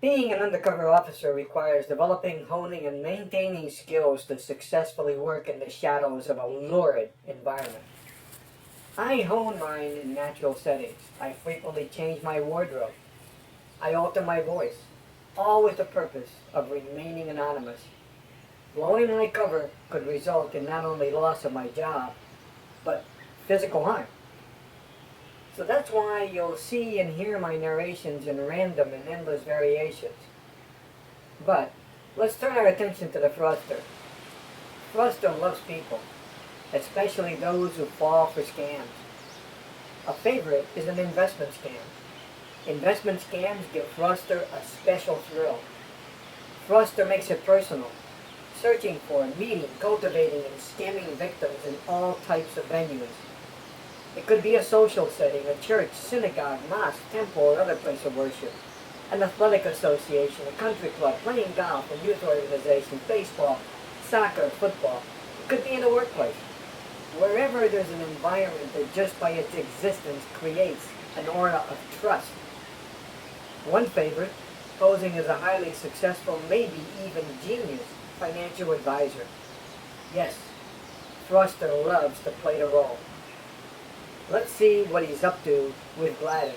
Being an undercover officer requires developing, honing, and maintaining skills to successfully work in the shadows of a lurid environment. I hone mine in natural settings. I frequently change my wardrobe. I alter my voice, all with the purpose of remaining anonymous. Blowing my cover could result in not only loss of my job, but physical harm. So that's why you'll see and hear my narrations in random and endless variations. But let's turn our attention to the fraudster. Fraudster loves people, especially those who fall for scams. A favorite is an investment scam. Investment scams give fraudster a special thrill. Fraudster makes it personal, searching for, meeting, cultivating, and scamming victims in all types of venues. It could be a social setting, a church, synagogue, mosque, temple, or other place of worship. An athletic association, a country club, playing golf, a youth organization, baseball, soccer, football. It could be in a workplace. Wherever there's an environment that just by its existence creates an aura of trust. One favorite, posing as a highly successful, maybe even genius, financial advisor. Yes, fraudster loves to play the role. Let's see what he's up to with Gladys.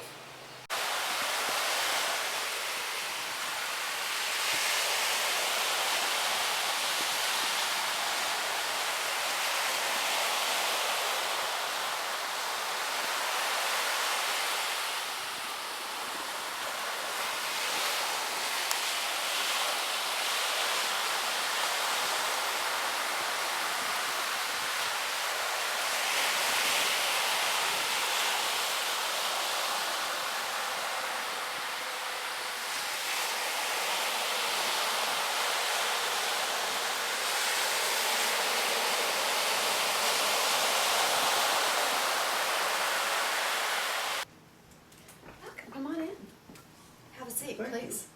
Come on in. Have a seat, Thank please.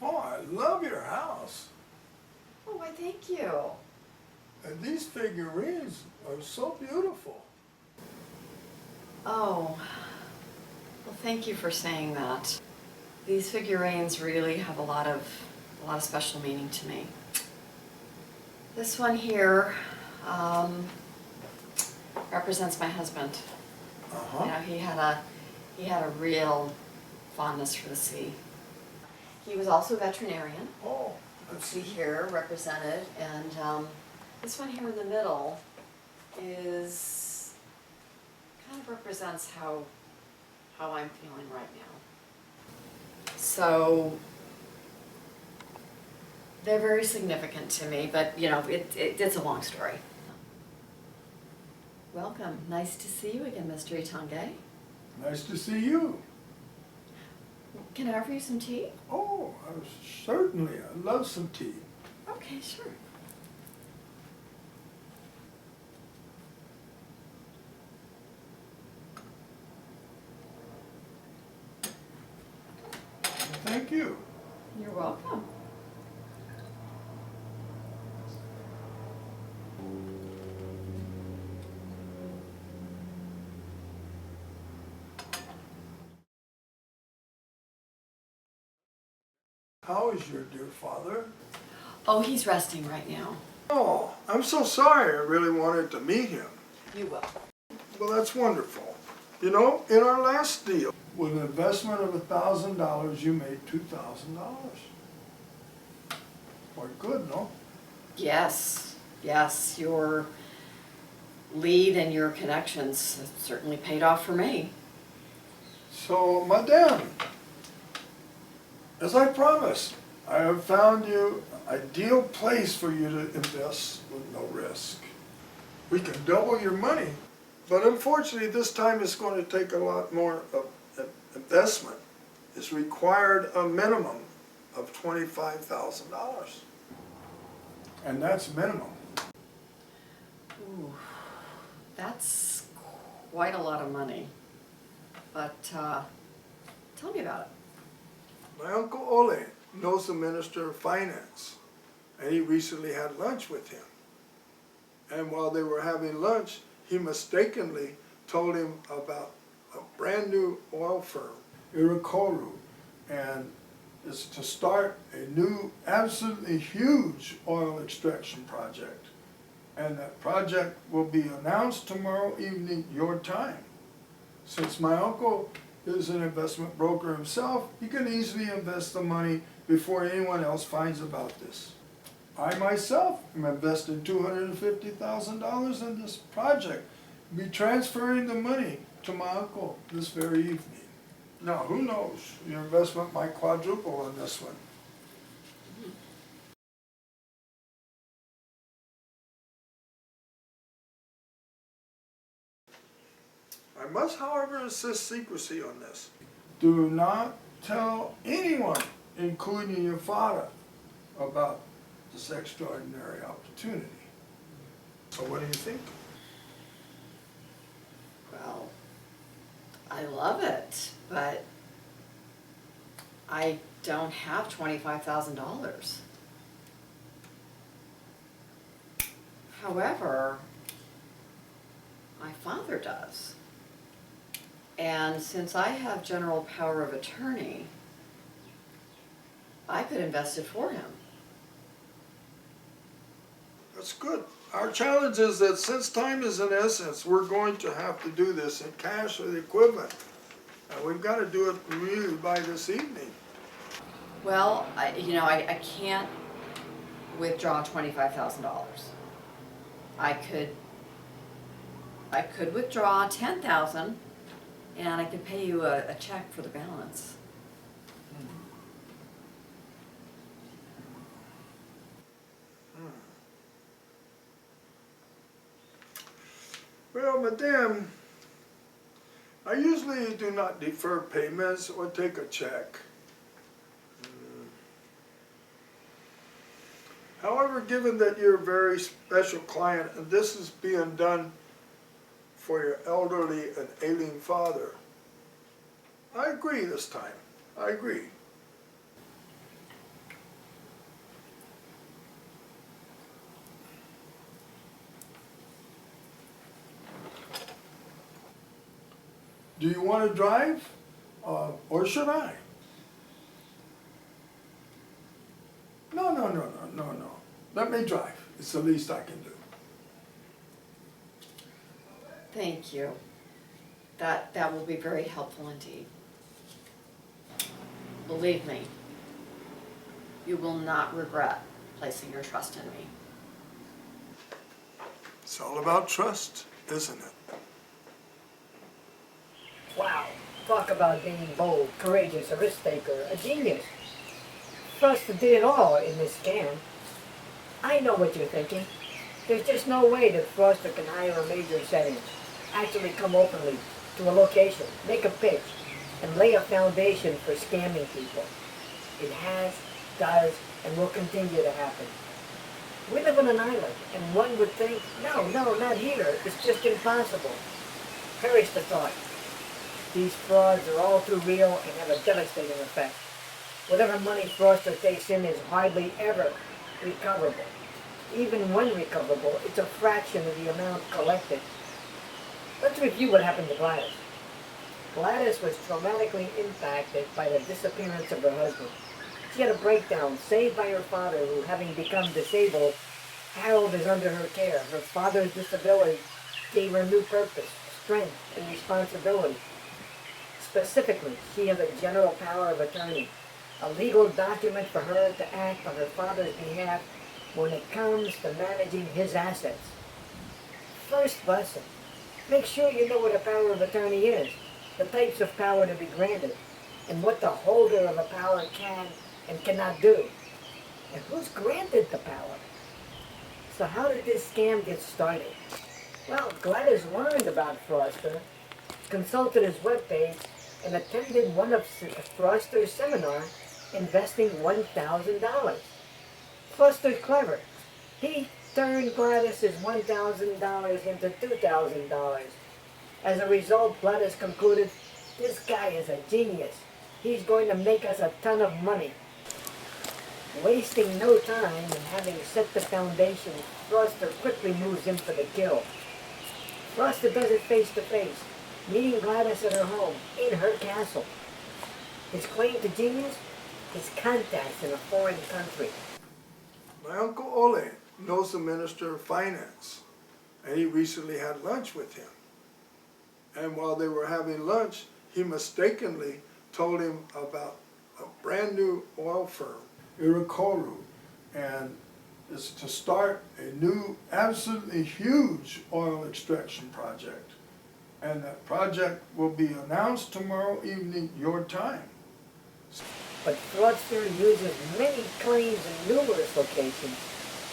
Oh, I love your house. Oh, why, thank you. And these figurines are so beautiful. Oh, well, thank you for saying that. These figurines really have a lot of special meaning to me. This one here represents my husband. Uh-huh. You know, he had a real fondness for the sea. He was also a veterinarian. Oh, Let's see here, represented, and this one here in the middle is kind of represents how I'm feeling right now. So they're very significant to me, but you know, it's a long story. Welcome. Nice to see you again, Mr. Itange. nice to see you. Can I offer you some tea? Oh, certainly. I love some tea. Okay, sure. Thank you. You're welcome. How is your dear father? Oh, he's resting right now. Oh, I'm so sorry. I really wanted to meet him. You will. Well, that's wonderful. You know, in our last deal, with an investment of $1,000, you made $2,000. Quite good, no? Yes, yes, your lead and your connections certainly paid off for me. So, Madame, as I promised, I have found you an ideal place for you to invest with no risk. We can double your money, but unfortunately this time it's going to take a lot more of investment. It's required a minimum of $25,000. And that's minimum. Ooh, that's quite a lot of money. But tell me about it. My Uncle Ole knows the Minister of Finance, and he recently had lunch with him. And while they were having lunch, he mistakenly told him about a brand new oil firm, Irakoru, and it's to start a new, absolutely huge oil extraction project. And that project will be announced tomorrow evening, your time. Since my uncle is an investment broker himself, he can easily invest the money before anyone else finds about this. I myself am investing $250,000 in this project. Be transferring the money to my uncle this very evening. Now, who knows? Your investment might quadruple on this one. I must, however, insist secrecy on this. Do not tell anyone, including your father, about this extraordinary opportunity. So what do you think? Well, I love it, but I don't have $25,000. However, my father does. And since I have general power of attorney, I could invest it for him. That's good. Our challenge is that since time is an essence, we're going to have to do this in cash or the equivalent. And we've got to do it really by this evening. Well, I can't withdraw $25,000. I could withdraw $10,000, and I could pay you a check for the balance. Well, madam, I usually do not defer payments or take a check. However, given that you're a very special client and this is being done for your elderly and ailing father, I agree this time. I agree. Do you want to drive, or should I? No. Let me drive. It's the least I can do. Thank you. That will be very helpful indeed. Believe me, you will not regret placing your trust in me. It's all about trust, isn't it? Wow, talk about being bold, courageous, a risk taker, a genius. Fraudster did it all in this scam. I know what you're thinking. There's just no way that Fraudster can hire a major setting, actually come openly to a location, make a pitch, and lay a foundation for scamming people. It has, does, and will continue to happen. We live on an island, and one would think, no, not here. It's just impossible. Perish the thought. These frauds are all too real and have a devastating effect. Whatever money Fraudster takes in is hardly ever recoverable. Even when recoverable, it's a fraction of the amount collected. Let's review what happened to Gladys. Gladys was traumatically impacted by the disappearance of her husband. She had a breakdown, saved by her father, who, having become disabled, Harold is under her care. Her father's disability gave her new purpose, strength, and responsibility. Specifically, she has a general power of attorney, a legal document for her to act on her father's behalf when it comes to managing his assets. First lesson, make sure you know what a power of attorney is, the types of power to be granted, and what the holder of a power can and cannot do, and who's granted the power. So how did this scam get started? Well, Gladys learned about Fraudster, consulted his webpage, and attended one of Fraudster's seminars, investing $1,000. Fraudster's clever. He turned Gladys's $1,000 into $2,000. As a result, Gladys concluded, this guy is a genius. He's going to make us a ton of money. Wasting no time and having set the foundation, Fraudster quickly moves in for the kill. Fraudster does it face to face. meeting Gladys at her home, in her castle. His claim to genius? His contacts in a foreign country. My Uncle Ole knows the Minister of Finance, and he recently had lunch with him. And while they were having lunch, he mistakenly told him about a brand new oil firm, Irikoru, and it's to start a new, absolutely huge oil extraction project. And that project will be announced tomorrow evening, your time. But Fraudster uses many claims in numerous locations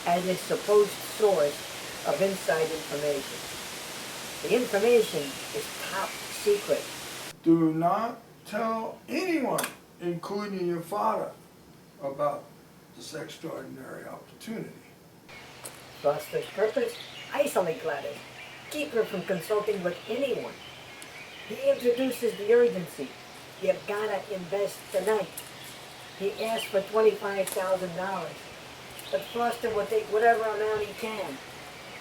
as his supposed source of inside information. The information is top secret. Do not tell anyone, including your father, about this extraordinary opportunity. Fraudster's purpose? Isolate Gladys. Keep her from consulting with anyone. He introduces the urgency. You've gotta invest tonight. He asks for $25,000, but Fraudster will take whatever amount he can.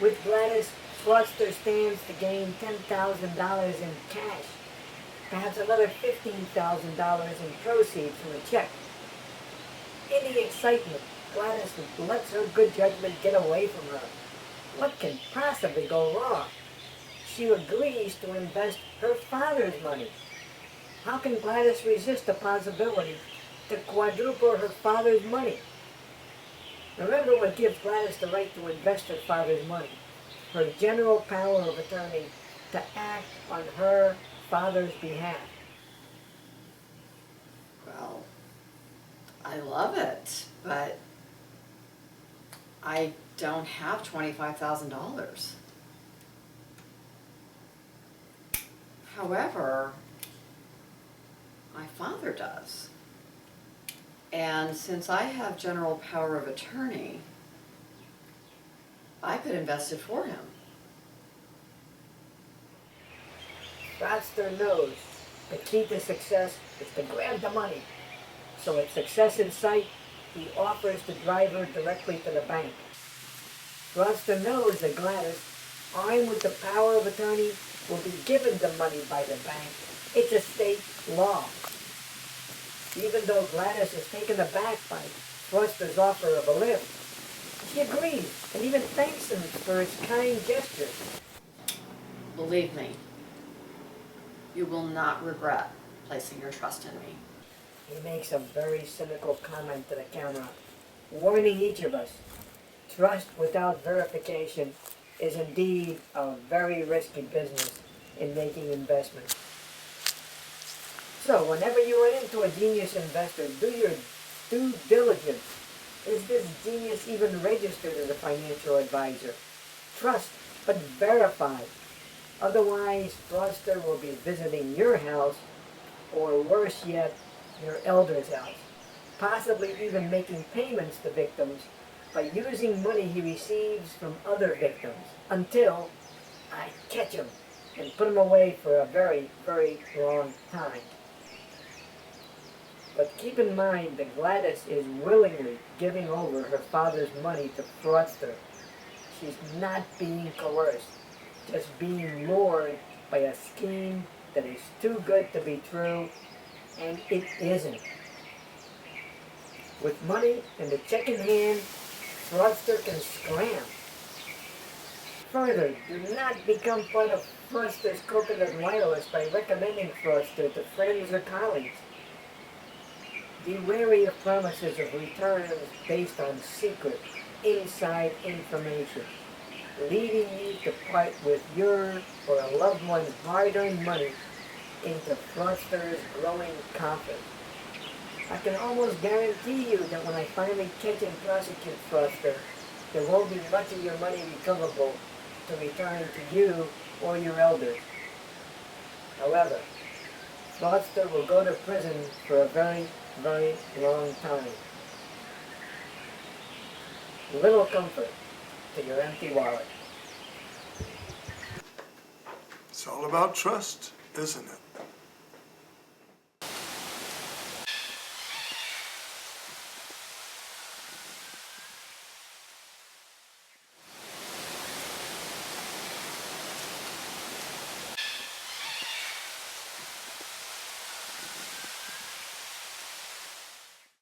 With Gladys, Fraudster stands to gain $10,000 in cash, perhaps another $15,000 in proceeds from a check. In the excitement, Gladys lets her good judgment get away from her. What can possibly go wrong? She agrees to invest her father's money. How can Gladys resist the possibility to quadruple her father's money? Remember what gives Gladys the right to invest her father's money: her general power of attorney to act on her father's behalf. Well, I love it, but I don't have $25,000. However, my father does. And since I have general power of attorney, I could invest it for him. Fraudster knows the key to success is to grab the money. So with success in sight, he offers to drive her directly to the bank. Fraudster knows that Gladys, armed with the power of attorney, will be given the money by the bank. It's a state law. Even though Gladys is taken aback by Fraudster's offer of a lift, she agrees and even thanks him for his kind gesture. Believe me, you will not regret placing your trust in me. He makes a very cynical comment to the camera, warning each of us. Trust without verification is indeed a very risky business in making investments. So, whenever you run into a genius investor, do your due diligence. Is this genius even registered as a financial advisor? Trust, but verify. Otherwise, Fraudster will be visiting your house, or worse yet, your elder's house, possibly even making payments to victims by using money he receives from other victims, until I catch him and put him away for a very, very long time. But keep in mind that Gladys is willingly giving over her father's money to Fraudster. She's not being coerced, just being lured by a scheme that is too good to be true, and it isn't. With money and the check in hand, Fraudster can scram. Further, do not become part of Fraudster's coconut loyalists by recommending Fraudster to friends or colleagues. Be wary of promises of returns based on secret, inside information, leading you to part with your or a loved one's hard-earned money into Fraudster's growing coffers. I can almost guarantee you that when I finally catch and prosecute Fraudster, there won't be much of your money recoverable to return to you or your elders. However, Fraudster will go to prison for a very, very long time. Little comfort to your empty wallet. It's all about trust, isn't it?